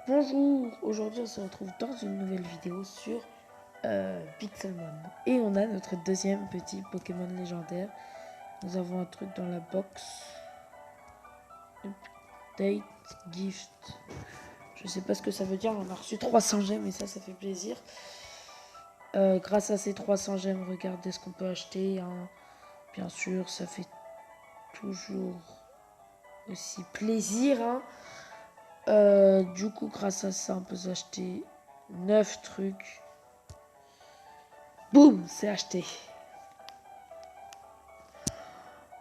Bonjour, aujourd'hui on se retrouve dans une nouvelle vidéo sur Pixelmon. Et on a notre deuxième petit Pokémon légendaire. Nous avons un truc dans la box. Update gift. Je sais pas ce que ça veut dire, on a reçu 300 gemmes et ça fait plaisir. Grâce à ces 300 gemmes, regardez ce qu'on peut acheter. Hein. Bien sûr, ça fait toujours aussi plaisir. Hein. Du coup, grâce à ça, on peut s'acheter 9 trucs. Boum, c'est acheté.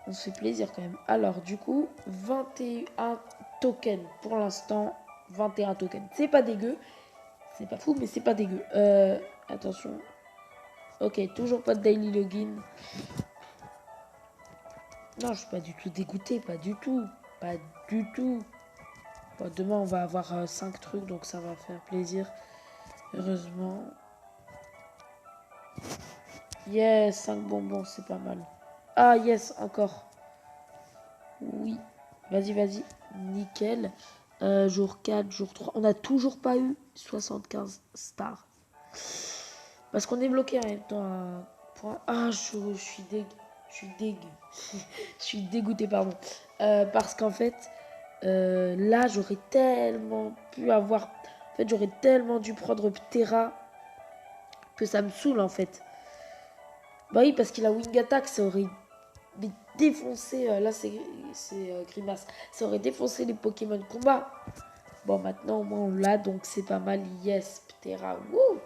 On se fait plaisir quand même. Alors, du coup, 21 tokens pour l'instant. 21 tokens. C'est pas dégueu. C'est pas fou, mais c'est pas dégueu. Attention. Ok, toujours pas de daily login. Non, je suis pas du tout dégoûté. Pas du tout. Pas du tout. Bon, demain, on va avoir 5 trucs, donc ça va faire plaisir. Heureusement. Yes, 5 bonbons, c'est pas mal. Ah, yes, encore. Oui. Vas-y, vas-y. Nickel. Jour 4, jour 3. On n'a toujours pas eu 75 stars. Parce qu'on est bloqué en même temps à un point. Ah, je suis deg. Je suis deg. Je suis dégoûté, pardon. Parce qu'en fait, là, j'aurais tellement pu avoir... En fait, j'aurais tellement dû prendre Ptera que ça me saoule, en fait. Bah oui, parce qu'il a Wing Attack, ça aurait défoncé... là, c'est Grimace. Ça aurait défoncé les Pokémon de combat. Bon, maintenant, au moins, on l'a, donc c'est pas mal. Yes, Ptera. Wouh!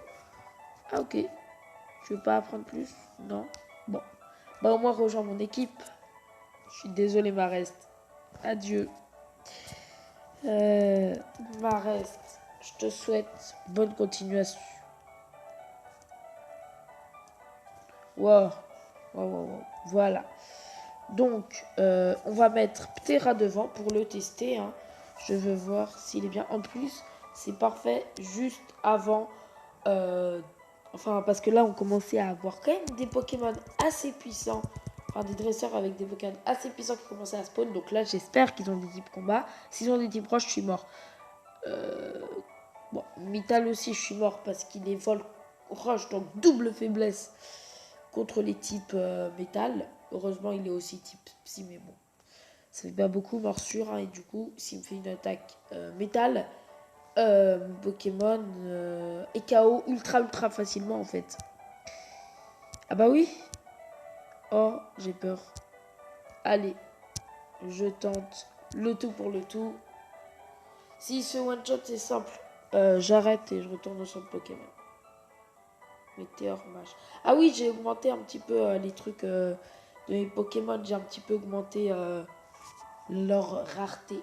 Ah, ok. Je veux pas apprendre plus? Non. Bon. Bah, au moins, rejoins mon équipe. Je suis désolé, Marest. Adieu. Marest, je te souhaite bonne continuation. Wow. Wow, wow, wow. Voilà. Donc, on va mettre Ptera devant pour le tester. Hein. Je veux voir s'il est bien. En plus, c'est parfait juste avant... enfin, parce que là, on commençait à avoir quand même des Pokémon assez puissants. Enfin, des dresseurs avec des Pokémon assez puissants qui commençaient à spawn. Donc là, j'espère qu'ils ont des types combat. S'ils ont des types roches, je suis mort. Bon, Mythal aussi, je suis mort parce qu'il est vol roche. Donc double faiblesse contre les types métal. Heureusement, il est aussi type psy, mais bon. Ça fait pas beaucoup, morsure. Hein, et du coup, s'il me fait une attaque métal, mon Pokémon est KO ultra facilement en fait. Ah bah oui. Oh, j'ai peur. Allez, je tente le tout pour le tout. Si ce one shot c'est simple, j'arrête et je retourne au centre Pokémon. Météor, mâche. Ah oui, j'ai augmenté un petit peu les trucs de mes Pokémon. J'ai un petit peu augmenté leur rareté.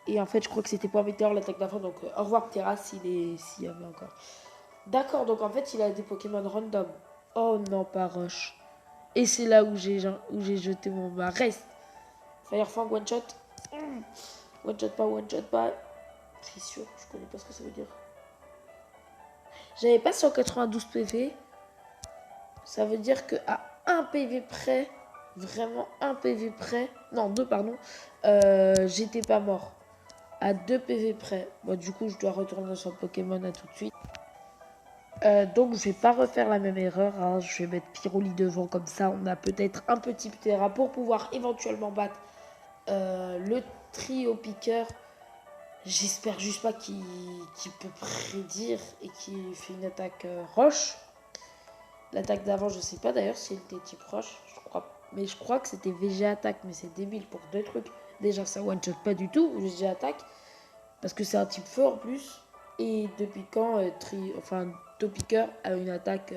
Et en fait, je crois que c'était pas Météor l'attaque d'avant. Donc, au revoir Ptera s'il y avait encore. D'accord, donc en fait, il a des Pokémon random. Oh non, pas Roche. Et c'est là où j'ai jeté mon reste. Firefang one shot. One shot pas, one shot pas. C'est sûr, je connais pas ce que ça veut dire. J'avais pas 192 PV. Ça veut dire que à 1 PV près, vraiment 1 PV près, non 2 pardon, j'étais pas mort. À 2 PV près. Bon, du coup, je dois retourner sur Pokémon à tout de suite. Donc, je vais pas refaire la même erreur. Hein. Je vais mettre Pyroli devant, comme ça, on a peut-être un petit Ptera pour pouvoir éventuellement battre le trio piqueur. J'espère juste pas qu'il peut prédire et qu'il fait une attaque roche. L'attaque d'avant, je sais pas d'ailleurs si elle était type roche. Mais je crois que c'était VG attaque, mais c'est débile pour deux trucs. Déjà, ça one shot pas du tout, VG attaque. Parce que c'est un type feu en plus. Et depuis quand Topiqueur a une attaque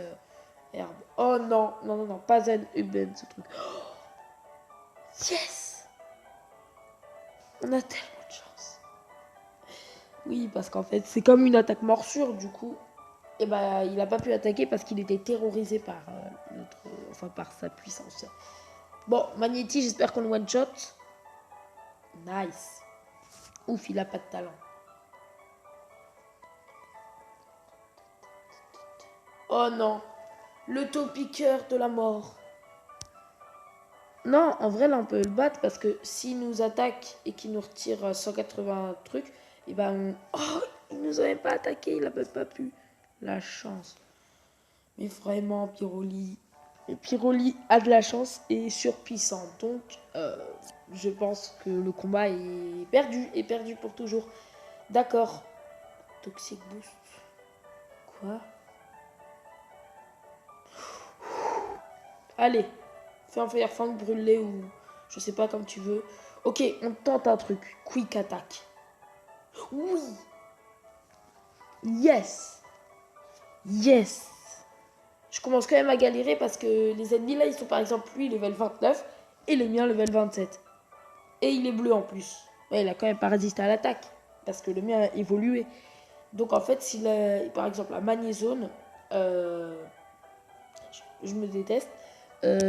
herbe. Oh non, non, non, non, pas Zen Uben ce truc. Yes! On a tellement de chance. Oui, parce qu'en fait, c'est comme une attaque morsure, du coup. Et bah, il a pas pu attaquer parce qu'il était terrorisé par par sa puissance. Bon, Magnéti, j'espère qu'on le one shot. Nice. Ouf, il a pas de talent. Oh non. Le Topiqueur de la mort. Non, en vrai, là, on peut le battre parce que s'il nous attaque et qu'il nous retire 180 trucs, Et ben, oh, il nous avait pas attaqué, il a même pas pu. La chance. Mais vraiment, Pyroli a de la chance et est surpuissant. Donc, je pense que le combat est perdu pour toujours. D'accord. Toxic Boost. Quoi? Allez, fais un Fire Fang, brûle-les ou je sais pas comme tu veux. Ok, on tente un truc. Quick attack. Oui. Yes. Yes. Je commence quand même à galérer parce que les ennemis là, ils sont par exemple lui level 29 et le mien level 27. Et il est bleu en plus. Ouais, il a quand même pas résisté à l'attaque parce que le mien a évolué. Donc en fait, s'il a par exemple la magnézone, je me déteste.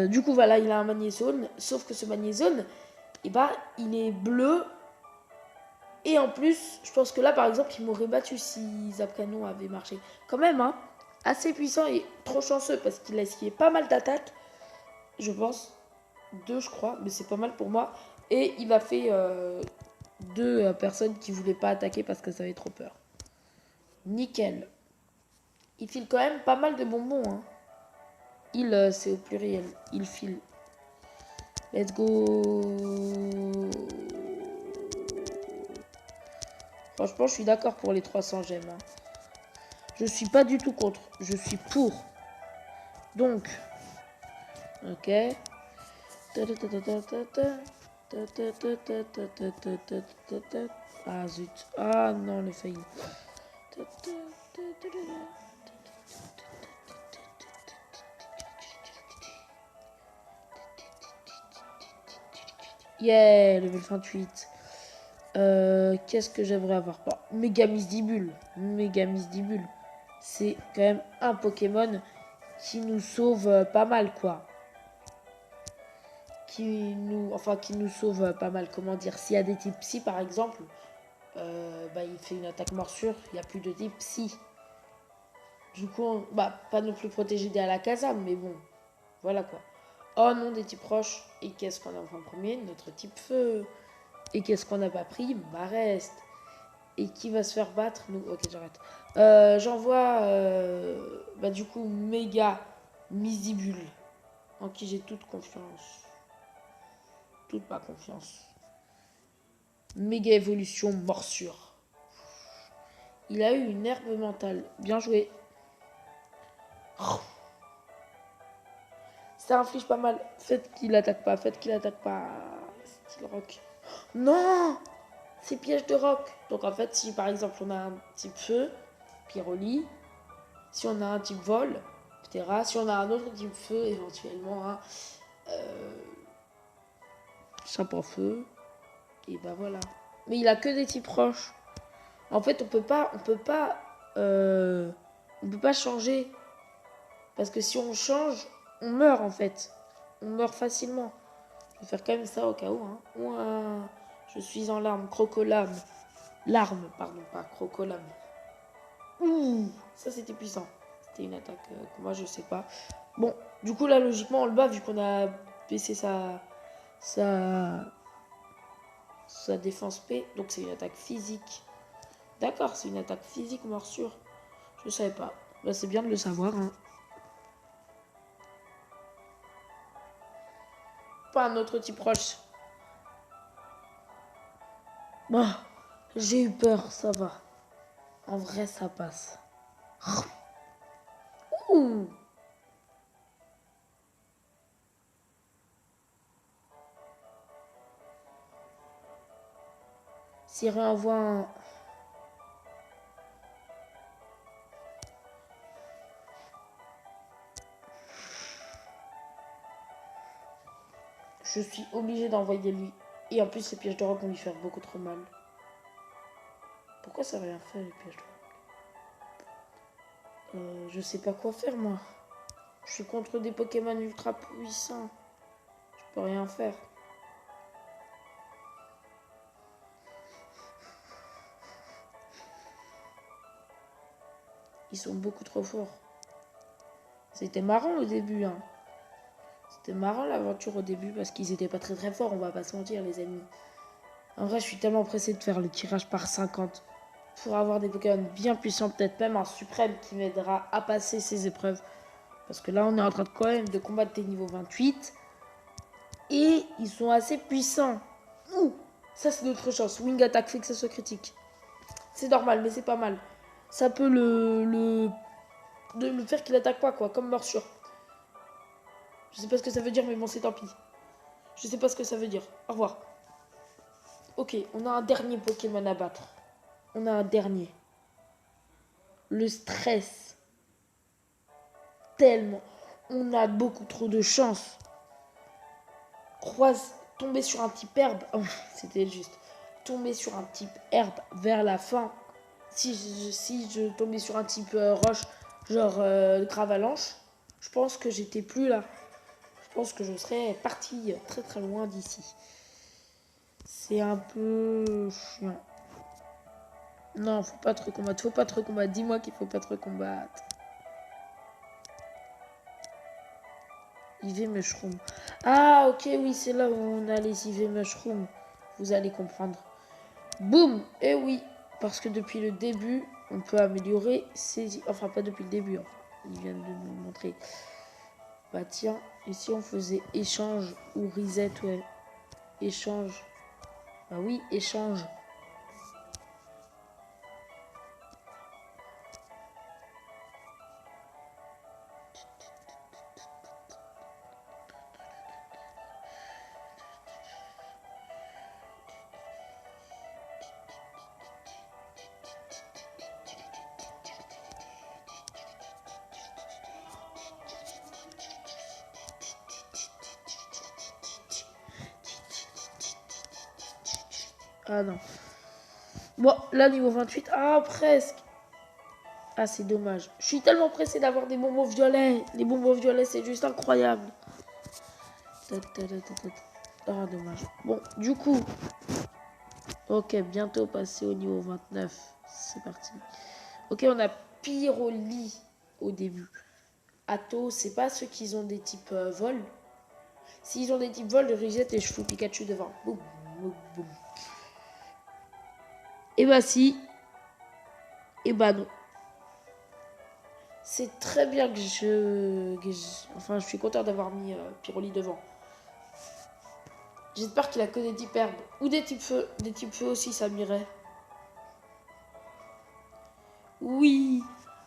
Du coup, voilà, il a un magnézone. Sauf que ce magnézone, eh ben, il est bleu. Et en plus, je pense que là, par exemple, il m'aurait battu si Zapcanon avait marché. Quand même, hein, assez puissant et trop chanceux parce qu'il a essayé pas mal d'attaques. Je pense. 2, je crois, mais c'est pas mal pour moi. Et il a fait 2 personnes qui voulaient pas attaquer parce qu'elles avaient trop peur. Nickel. Il file quand même pas mal de bonbons, hein. Il, c'est au pluriel. Il file. Let's go. Franchement, je suis d'accord pour les 300 gemmes, hein. Je suis pas du tout contre. Je suis pour. Donc. Ok. Ah zut. Ah non, le failli. Yeah, level 28. Qu'est-ce que j'aimerais avoir? Bon, Megamysdibule. Megamysdibule. C'est quand même un Pokémon qui nous sauve pas mal, quoi. Qui nous sauve pas mal. Comment dire? S'il y a des types psy, par exemple, bah, il fait une attaque morsure. Il n'y a plus de type psy. Du coup, bah, pas non plus protégé des Alakazam, mais bon. Voilà, quoi. Oh non, des types roches. Et qu'est-ce qu'on a en premier? Notre type feu. Et qu'est-ce qu'on n'a pas pris? Bah, reste. Et qui va se faire battre? Nous. Ok, j'arrête. J'envoie, bah, du coup, méga Misibule. En qui j'ai toute confiance. Toute ma confiance. Méga évolution morsure. Il a eu une herbe mentale. Bien joué. Ça inflige pas mal. Faites qu'il attaque pas. Faites qu'il attaque pas. Style rock. Non! C'est piège de roc. Donc en fait, si par exemple on a un type feu, Pyroli, si on a un type vol, Ptera, si on a un autre type feu, éventuellement un chapeau feu, et bah voilà. Mais il a que des types roches. En fait, on peut pas changer parce que si on change, on meurt en fait. On meurt facilement. Je vais faire quand même ça au cas où. Hein. Ouah, je suis en larmes, crocolame. Larme, pardon, pas crocolame. Ouh, ça c'était puissant. C'était une attaque que moi je sais pas. Bon, du coup là logiquement on le bat vu qu'on a baissé sa défense P. Donc c'est une attaque physique. D'accord, c'est une attaque physique morsure. Je savais pas. Bah, c'est bien de le savoir. Hein. Pas un autre type roche. Bon, j'ai eu peur, ça va. En vrai ça passe. Ouh. S'il réenvoie un... Je suis obligée d'envoyer lui. Et en plus, ces pièges de roc vont lui faire beaucoup trop mal. Pourquoi ça va rien faire, les pièges de roc? Je sais pas quoi faire, moi. Je suis contre des Pokémon ultra puissants. Je peux rien faire. Ils sont beaucoup trop forts. C'était marrant au début, hein. C'était marrant l'aventure au début parce qu'ils étaient pas très très forts, on va pas se mentir, les ennemis. En vrai, je suis tellement pressé de faire le tirage par 50 pour avoir des Pokémon bien puissants, peut-être même un suprême qui m'aidera à passer ces épreuves. Parce que là, on est en train de quand même de combattre des niveaux 28. Et ils sont assez puissants. Ouh, ça, c'est notre chance. Wing attaque, fixation critique. C'est normal, mais c'est pas mal. Ça peut le faire qu'il attaque pas, quoi, comme morsure. Je sais pas ce que ça veut dire, mais bon, c'est tant pis. Je sais pas ce que ça veut dire. Au revoir. Ok, on a un dernier Pokémon à battre. On a un dernier. Le stress. Tellement. On a beaucoup trop de chance. Tomber sur un type herbe. Oh, c'était juste. Tomber sur un type herbe vers la fin. Si je tombais sur un type roche, genre gravalanche, je pense que j'étais plus là. Je pense que je serais parti très très loin d'ici. C'est un peu chiant. Non, faut pas te recombattre. Faut pas te recombattre. Dis-moi qu'il faut pas te recombattre. IV Mushroom. Ah, ok, oui, c'est là où on a les IV Mushroom. Vous allez comprendre. Boum. Et oui, parce que depuis le début, on peut améliorer ses... Enfin, pas depuis le début. Enfin, ils viennent de nous le montrer. Bah tiens, et si on faisait échange ou reset, ouais. Échange. Bah oui, échange. Ah non. Bon, là, niveau 28. Ah, presque. Ah, c'est dommage. Je suis tellement pressé d'avoir des bonbons violets. Les bonbons violets, c'est juste incroyable. Ah, dommage. Bon, du coup. Ok, bientôt passé au niveau 29. C'est parti. Ok, on a Pyroli au début. Ato, c'est pas ceux qui ont des types vol. S'ils ont des types vol, je reset et je fous Pikachu devant. Boum, boum, boum. Et bah si. Et bah non. C'est très bien Enfin, je suis content d'avoir mis Pyroli devant. J'espère qu'il a que des types herbes. Ou des types feu. Des types feu aussi, ça m'irait. Oui.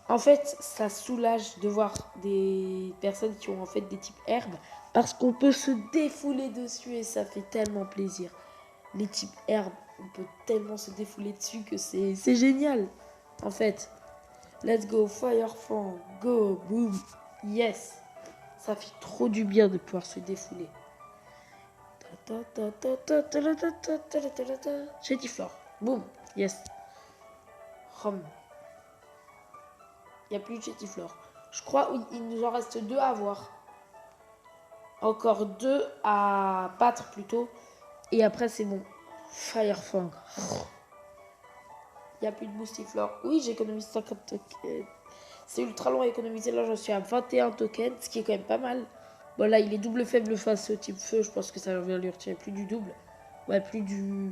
En fait, ça soulage de voir des personnes qui ont en fait des types herbes. Parce qu'on peut se défouler dessus et ça fait tellement plaisir. Les types herbes, on peut tellement se défouler dessus que c'est génial. En fait. Let's go, Firefang, go, boom, yes. Ça fait trop du bien de pouvoir se défouler. Chetiflore, boum, yes. Rom. Il n'y a plus de Chetiflore. Je crois qu'il nous en reste 2 à avoir. Encore 2 à battre plutôt. Et après c'est bon. Firefang. Il n'y a plus de Boostiflore. Oui, j'économise 50 tokens. C'est ultra long à économiser. Là, j'en suis à 21 tokens, ce qui est quand même pas mal. Bon, là, il est double faible face au type feu. Je pense que ça va lui retirer plus du double. Ouais, plus du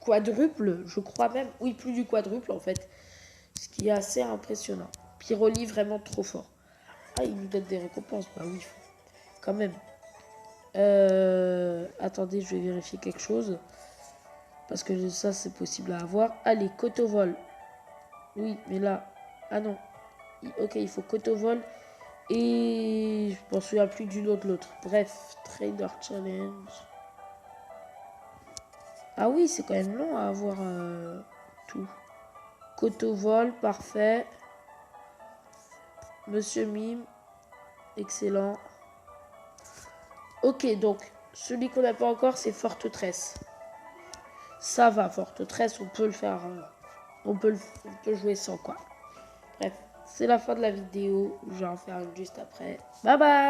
quadruple, je crois même. Oui, plus du quadruple, en fait. Ce qui est assez impressionnant. Pyroli, vraiment trop fort. Ah, il nous donne des récompenses. Bah oui, quand même. Attendez, je vais vérifier quelque chose. Parce que ça, c'est possible à avoir. Allez, Cotovol. Oui, mais là... Ah non. Ok, il faut Cotovol. Et je m'en souviens plus d'une autre l'autre. Bref, Trader Challenge. Ah oui, c'est quand même long à avoir tout. Cotovol, parfait. Monsieur Mime, excellent. Ok, donc, celui qu'on n'a pas encore, c'est Forteresse. Ça va, Forteresse, on peut le faire. On peut jouer sans, quoi. Bref, c'est la fin de la vidéo. Je vais en faire une juste après. Bye bye!